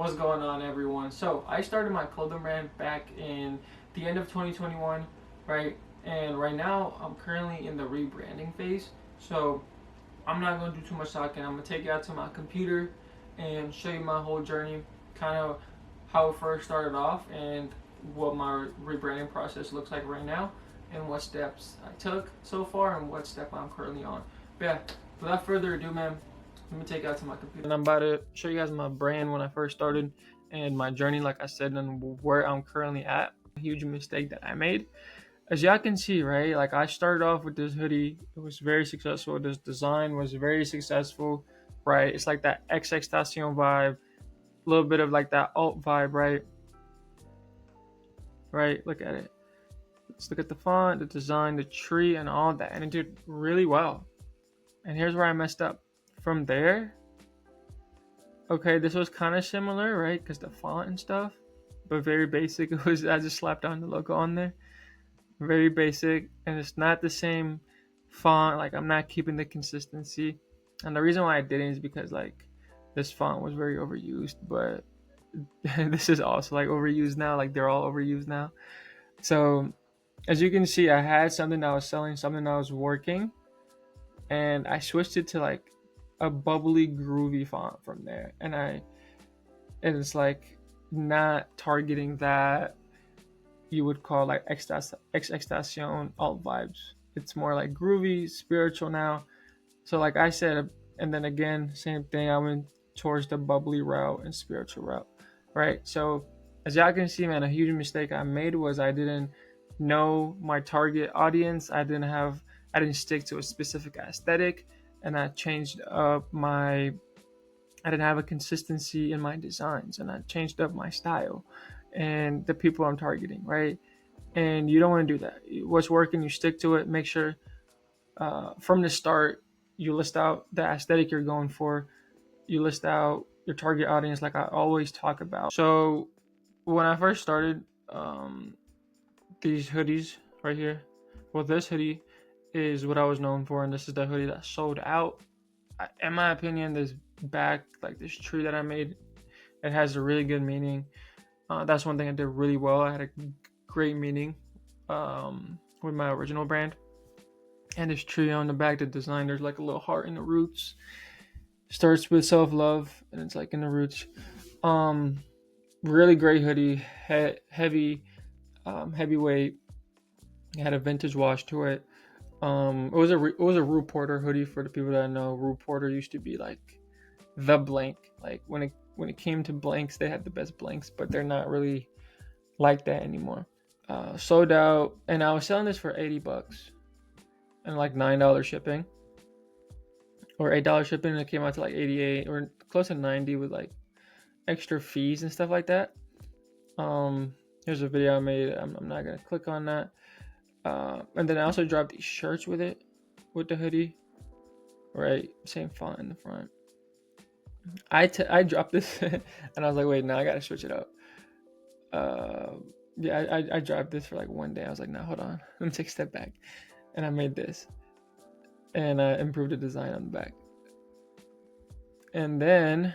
What's going on, everyone? So I started my clothing brand back in the end of 2021, right? And right now I'm currently in the rebranding phase. So I'm not going to do too much talking. I'm going to take you out to my computer and show you my whole journey, kind of how it first started off and what my rebranding process looks like right now, and what steps I took so far and what step I'm currently on. But yeah, without further ado, man, let me take you out to my computer. And I'm about to show you guys my brand when I first started and my journey, like I said, and where I'm currently at. A huge mistake that I made. As y'all can see, right? Like I started off with this hoodie. It was very successful. This design was very successful, right? It's like that XXXTentacion vibe, a little bit of like that alt vibe, right? Right? Look at it. Let's look at the font, the design, the tree, and all that. And it did really well. And here's where I messed up. From there, okay, this was kind of similar, right? Because the font and stuff, but very basic. It was, I just slapped on the logo on there. Very basic, and it's not the same font. Like I'm not keeping the consistency, and the reason why I didn't is because like this font was very overused. But this is also like overused now. Like they're all overused now. So as you can see, I had something that was selling, something that was working, and I switched it to like a bubbly, groovy font from there, and it's like not targeting that you would call like XXXTentacion alt vibes. It's more like groovy, spiritual now. So like I said, and then again, same thing. I went towards the bubbly route and spiritual route, right? So as y'all can see, man, a huge mistake I made was I didn't know my target audience. I didn't stick to a specific aesthetic, and I changed up my I didn't have a consistency in my designs, and I changed up my style and the people I'm targeting, right? And you don't want to do that. What's working, you stick to it. Make sure from the start you list out the aesthetic you're going for. You list out your target audience, like I always talk about. So when I first started, these hoodies right here, well, this hoodie is what I was known for, and this is the hoodie that sold out. In my opinion, this back, like this tree that I made, it has a really good meaning. That's one thing I did really well. I had a great meaning with my original brand. And this tree on the back, the design, there's like a little heart in the roots. Starts with self-love, and it's like in the roots. Really great hoodie, heavy, heavyweight. It had a vintage wash to it. It was a Rue Porter hoodie for the people that know. Rue Porter used to be like the blank. Like when it came to blanks, they had the best blanks, but they're not really like that anymore. Sold out, and I was selling this for $80 and like $9 shipping, or $8 shipping, and it came out to like 88 or close to 90 with like extra fees and stuff like that. Here's a video I made. I'm not gonna click on that. And then I also dropped these shirts with it, with the hoodie, right? Same font in the front. I dropped this and I was like, wait, now I gotta switch it up. Yeah, I dropped this for like one day. I was like, no, hold on, let me take a step back, and I made this, and I improved the design on the back, and then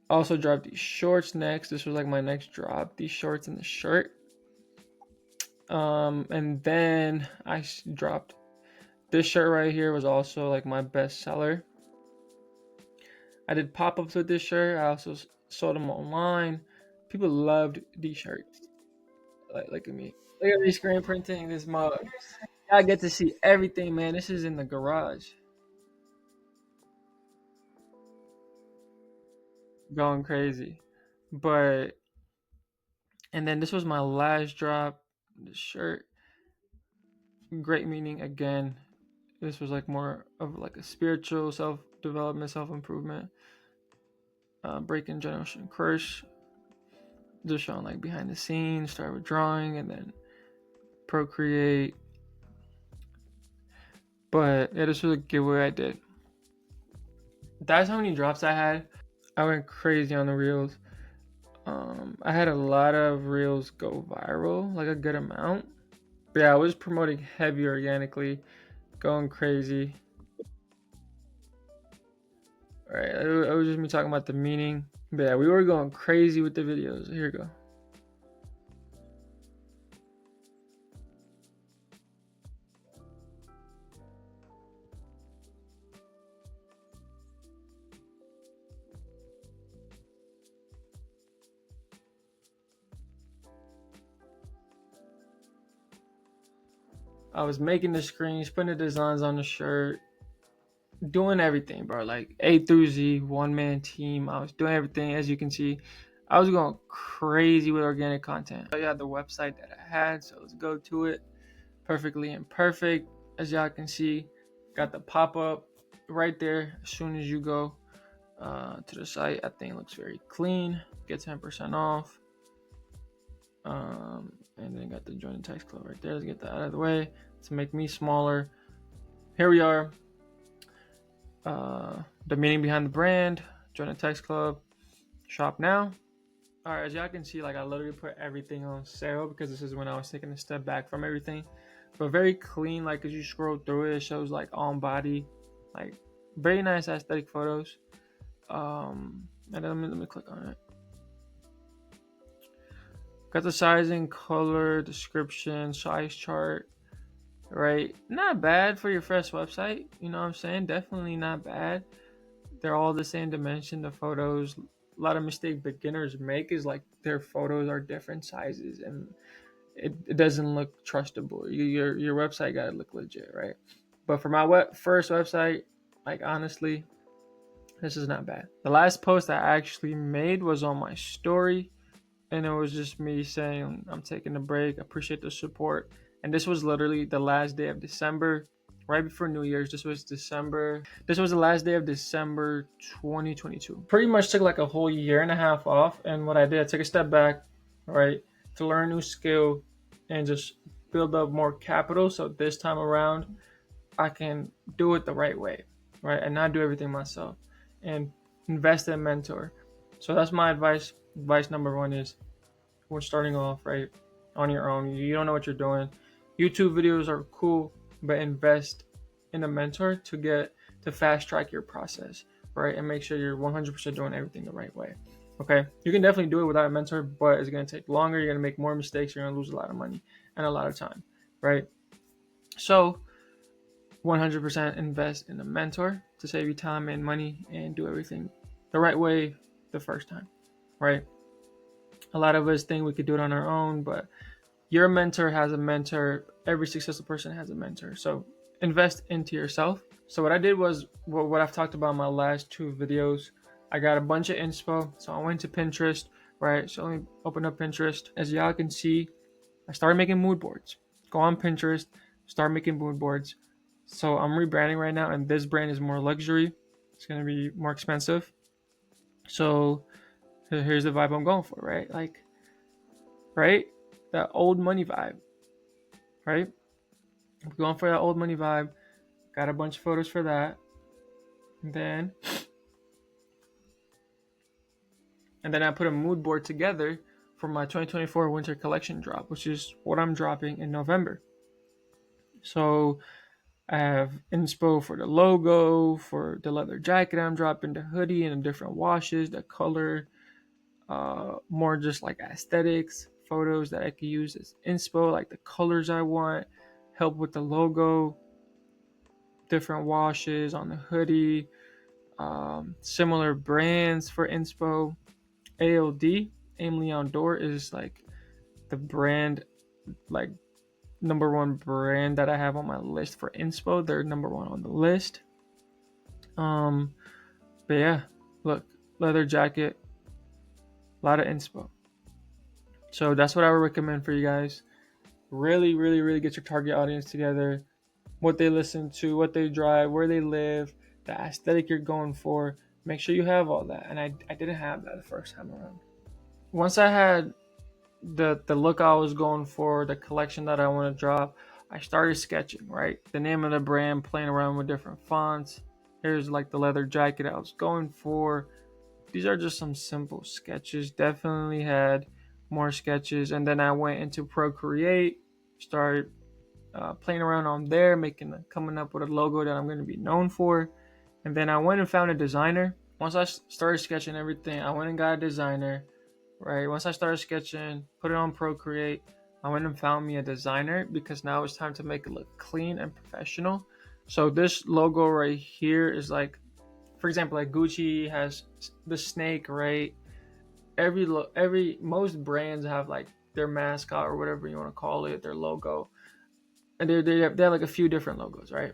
also dropped these shorts next. This was like my next drop, these shorts and the shirt. And then I dropped this shirt right here, was also like my best seller. I did pop-ups with this shirt. I also sold them online. People loved these shirts. Like, look at me. Look at me screen printing this mug. I get to see everything, man. This is in the garage. Going crazy. But, and then this was my last drop. The shirt. Great meaning again. This was like more of like a spiritual self-development, self-improvement. Breaking generation curse. Just showing like behind the scenes. Start with drawing and then procreate. But yeah, this was a giveaway I did. That's how many drops I had. I went crazy on the reels. I had a lot of reels go viral, like a good amount. But yeah, I was promoting heavy organically, going crazy. All right, it was just me talking about the meaning But yeah, we were going crazy with the videos. Here we go. I was making the screens, putting the designs on the shirt, doing everything, bro. Like A through Z, one man team. I was doing everything. As you can see, I was going crazy with organic content. I had the website that I had, so let's go to it. Perfectly Imperfect. As y'all can see, got the pop up right there as soon as you go to the site. I think it looks very clean. Get 10% off. And then got the join the text club right there. Let's get that out of the way to make me smaller. Here we are. The meaning behind the brand. Join the text club. Shop now. All right, as y'all can see, like I literally put everything on sale because this is when I was taking a step back from everything. But very clean. Like as you scroll through it, it shows like on body, like very nice aesthetic photos. And then let me click on it. Got the sizing, color, description, size chart, right? Not bad for your fresh website. You know what I'm saying? Definitely not bad. They're all the same dimension. The photos, a lot of mistake beginners make is like their photos are different sizes and it doesn't look trustable. Your website gotta look legit, right? But for my first website, like honestly, this is not bad. The last post I actually made was on my story, and it was just me saying I'm taking a break. Appreciate the support. And this was literally the last day of December, right before New Year's. This was December. This was the last day of December 2022. Pretty much took like a whole year and a half off. And what I did, I took a step back, right, to learn a new skill and just build up more capital. So this time around, I can do it the right way, right, and not do everything myself, and invest in a mentor. So that's my advice. Advice number one is when starting off, right, on your own, you don't know what you're doing. YouTube videos are cool, but invest in a mentor to fast track your process, right, and make sure you're 100% doing everything the right way. Okay, you can definitely do it without a mentor, but it's going to take longer. You're going to make more mistakes. You're going to lose a lot of money and a lot of time, right? So 100% invest in a mentor to save you time and money and do everything the right way the first time, right? A lot of us think we could do it on our own, but your mentor has a mentor. Every successful person has a mentor. So invest into yourself. So what I did was what I've talked about in my last two videos. I got a bunch of inspo. So I went to Pinterest, right? So let me open up Pinterest. As y'all can see, I started making mood boards. Go on Pinterest, start making mood boards. So I'm rebranding right now, and this brand is more luxury. It's gonna be more expensive. So here's the vibe I'm going for, right? Like, right? That old money vibe, right? I'm going for that old money vibe. Got a bunch of photos for that. And then I put a mood board together for my 2024 winter collection drop, which is what I'm dropping in November. So I have inspo for the logo, for the leather jacket I'm dropping, the hoodie and the different washes, the color, more just like aesthetics, photos that I could use as inspo, like the colors I want, help with the logo, different washes on the hoodie, similar brands for inspo. ALD, Aim Leon Door, is like the brand, like number one brand that I have on my list for inspo. They're number one on the list. But yeah, look, leather jacket, a lot of inspo. So that's what I would recommend for you guys. Really, really, really get your target audience together, what they listen to, what they drive, where they live, the aesthetic you're going for. Make sure you have all that. And I didn't have that the first time around. Once I had the look I was going for, the collection that I want to drop, I started sketching, right? The name of the brand, playing around with different fonts. Here's like the leather jacket I was going for. These are just some simple sketches. Definitely had more sketches. And then I went into Procreate, started playing around on there, coming up with a logo that I'm going to be known for. And then I went and found a designer. once I started sketching everything, I went and got a designer, right? Once I started sketching, put it on Procreate, I went and found me a designer because now it's time to make it look clean and professional. So this logo right here is like, for example, like Gucci has the snake, right? Most brands have like their mascot or whatever you want to call it, their logo, and they have like a few different logos, right?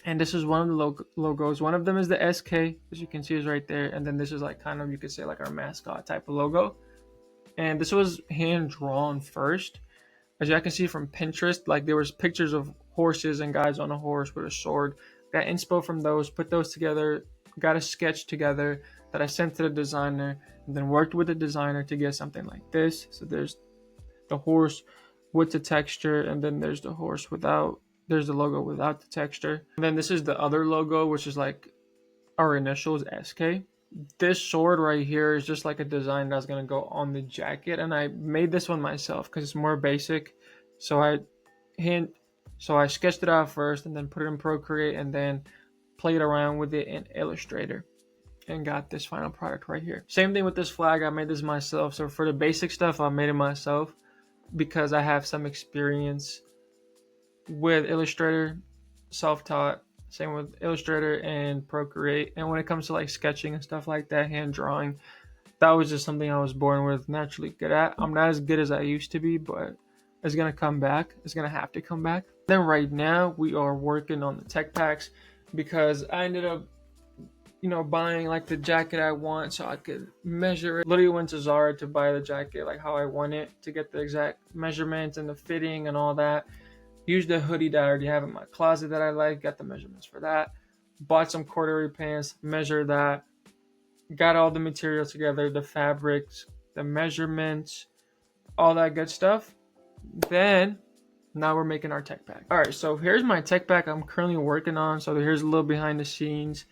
And this is one of the logos. One of them is the SK, as you can see, is right there, and then this is like kind of, you could say, like our mascot type of logo. And this was hand drawn first, as you can see from Pinterest. Like there was pictures of horses and guys on a horse with a sword. Got inspo from those, put those together, got a sketch together that I sent to the designer, and then worked with the designer to get something like this. So there's the horse with the texture, and then there's the horse without. There's the logo without the texture. And then this is the other logo, which is like our initials, SK. This sword right here is just like a design that's gonna go on the jacket, and I made this one myself because it's more basic. So I sketched it out first, and then put it in Procreate, and then played around with it in Illustrator, and got this final product right here. Same thing with this flag. I made this myself. So for the basic stuff, I made it myself because I have some experience with Illustrator, self-taught. Same with Illustrator and Procreate. And when it comes to like sketching and stuff like that, hand drawing, that was just something I was born with, naturally good at. I'm not as good as I used to be, but it's gonna come back. It's gonna have to come back. Then right now we are working on the tech packs because I ended up, buying like the jacket I want so I could measure it. Literally went to Zara to buy the jacket like how I want it, to get the exact measurements and the fitting and all that. Used the hoodie that I already have in my closet that I like, got the measurements for that. Bought some corduroy pants, measured that. Got all the materials together, the fabrics, the measurements, all that good stuff. Then, now we're making our tech pack. Alright, so here's my tech pack I'm currently working on. So here's a little behind the scenes.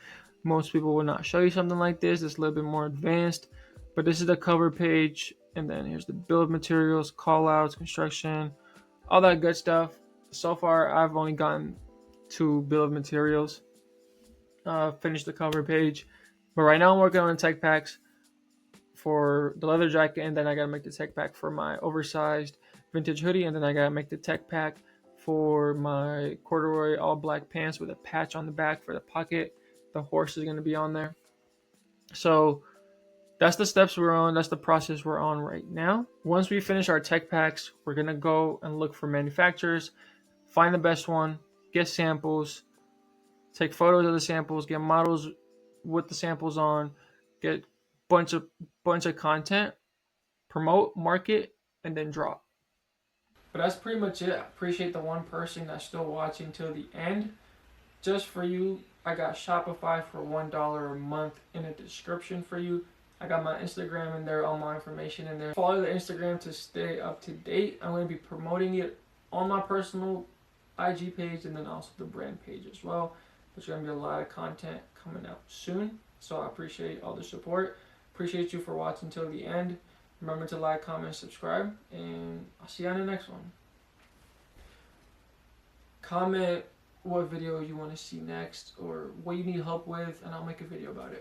Most people will not show you something like this. It's a little bit more advanced. But this is the cover page. And then here's the bill of materials, call outs, construction, all that good stuff. So far, I've only gotten to bill of materials, finished the cover page, but right now I'm working on the tech packs for the leather jacket, and then I gotta make the tech pack for my oversized vintage hoodie, and then I gotta make the tech pack for my corduroy all black pants with a patch on the back for the pocket. The horse is gonna be on there. So that's the steps we're on. That's the process we're on right now. Once we finish our tech packs, we're gonna go and look for manufacturers, find the best one, get samples, take photos of the samples, get models with the samples on, get bunch of content, promote, market, and then drop. But that's pretty much it. I appreciate the one person that's still watching till the end. Just for you, I got Shopify for $1 a month in the description for you. I got my Instagram in there, all my information in there. Follow the Instagram to stay up to date. I'm going to be promoting it on my personal IG page and then also the brand page as well. There's going to be a lot of content coming out soon. So I appreciate all the support. Appreciate you for watching till the end. Remember to like, comment, subscribe, and I'll see you on the next one. Comment what video you want to see next or what you need help with, and I'll make a video about it.